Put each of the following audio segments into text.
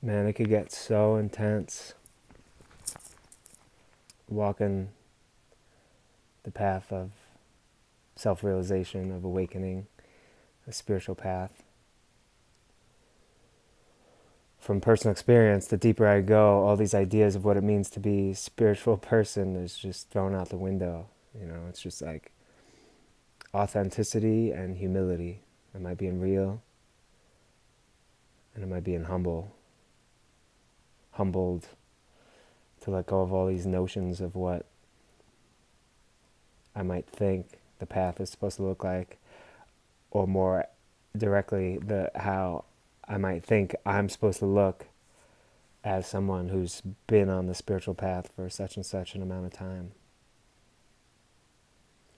Man, it could get so intense walking the path of self-realization, of awakening, a spiritual path. From personal experience, the deeper I go, all these ideas of what it means to be a spiritual person is just thrown out the window. It's just like authenticity and humility. Am I being real? And am I being humbled to let go of all these notions of what I might think the path is supposed to look like, or more directly, the how I might think I'm supposed to look as someone who's been on the spiritual path for such and such an amount of time.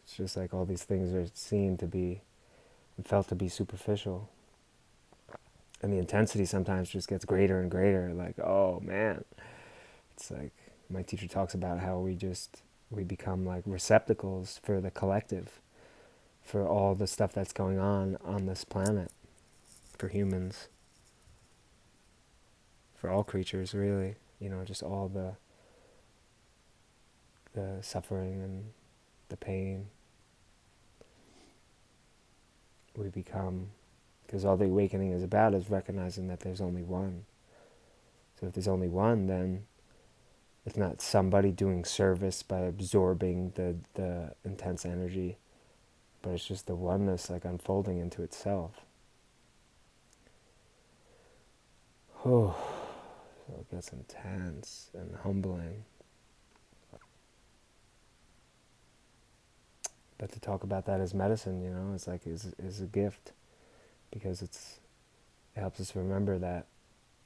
It's just like all these things are seen to be and felt to be superficial. And the intensity sometimes just gets greater and greater. Like, oh man. It's like my teacher talks about how we become like receptacles for the collective, for all the stuff that's going on this planet, for humans, for all creatures really. Just all the suffering and the pain we become, because all the awakening is about is recognizing that there's only one. So if there's only one, then it's not somebody doing service by absorbing the intense energy, but it's just the oneness like unfolding into itself. Oh, so it gets intense and humbling. But to talk about that as medicine, it's like is a gift, because it helps us remember that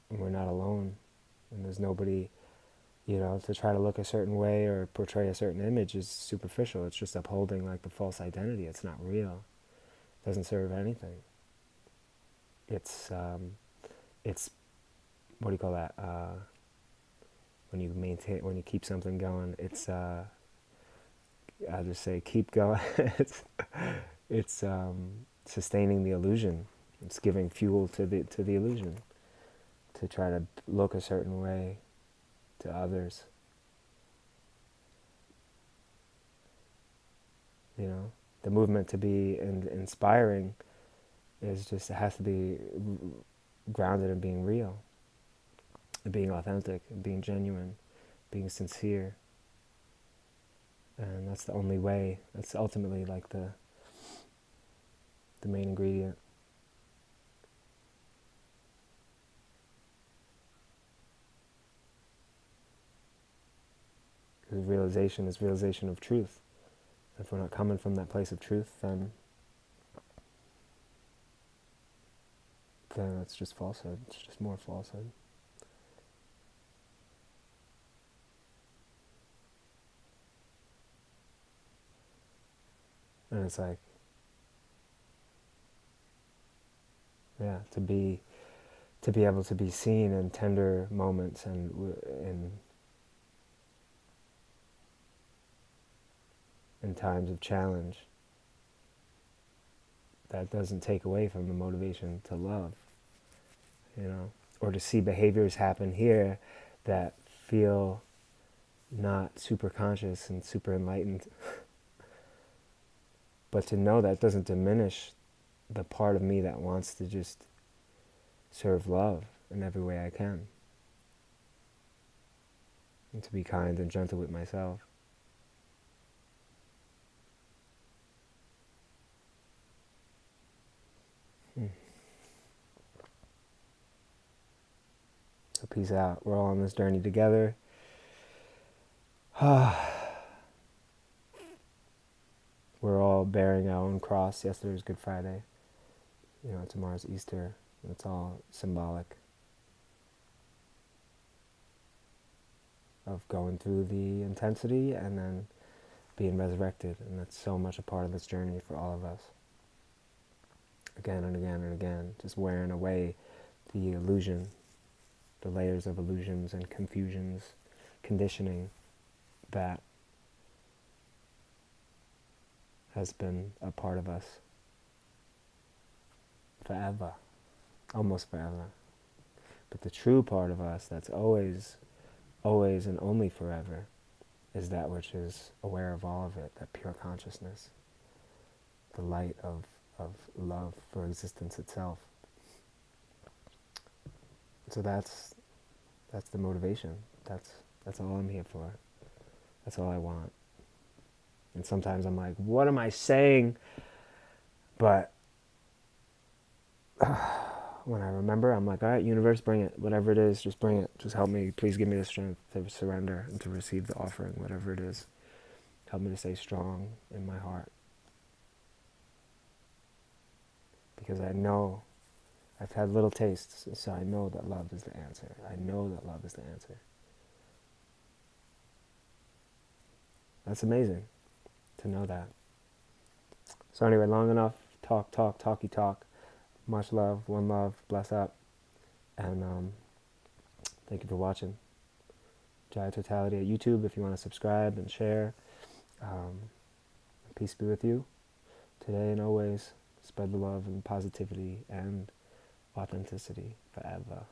we're not alone, and there's nobody. To try to look a certain way or portray a certain image is superficial. It's just upholding like the false identity. It's not real. It doesn't serve anything. It's what do you call that? When you keep something going, I just say keep going. it's sustaining the illusion. It's giving fuel to the illusion, to try to look a certain way to others. The movement to be inspiring it has to be grounded in being real, and being authentic, and being genuine, being sincere, and that's the only way. That's ultimately like the main ingredient. Because realization is realization of truth. If we're not coming from that place of truth, then it's just falsehood. It's just more falsehood. And it's like, yeah, to be able to be seen in tender moments and in times of challenge, that doesn't take away from the motivation to love, or to see behaviors happen here that feel not super conscious and super enlightened, but to know that doesn't diminish the part of me that wants to just serve love in every way I can, and to be kind and gentle with myself. So peace out. We're all on this journey together. We're all bearing our own cross. Yesterday was Good Friday. Tomorrow's Easter. It's all symbolic of going through the intensity and then being resurrected. And that's so much a part of this journey for all of us. Again and again and again. Just wearing away the illusion, the layers of illusions and confusions, conditioning that has been a part of us forever. Almost forever. But the true part of us that's always, always and only forever is that which is aware of all of it, that pure consciousness, the light of love for existence itself. So that's the motivation. That's all I'm here for. That's all I want. And sometimes I'm like, what am I saying? But when I remember, I'm like, all right, universe, bring it. Whatever it is, just bring it. Just help me. Please give me the strength to surrender and to receive the offering, whatever it is. Help me to stay strong in my heart. Because I know I've had little tastes, so I know that love is the answer. I know that love is the answer. That's amazing to know that. So anyway, long enough. Talky talk. Much love, one love, bless up. And thank you for watching. Jaya Totality at YouTube if you want to subscribe and share. Peace be with you today and always. Spread the love and positivity and authenticity forever.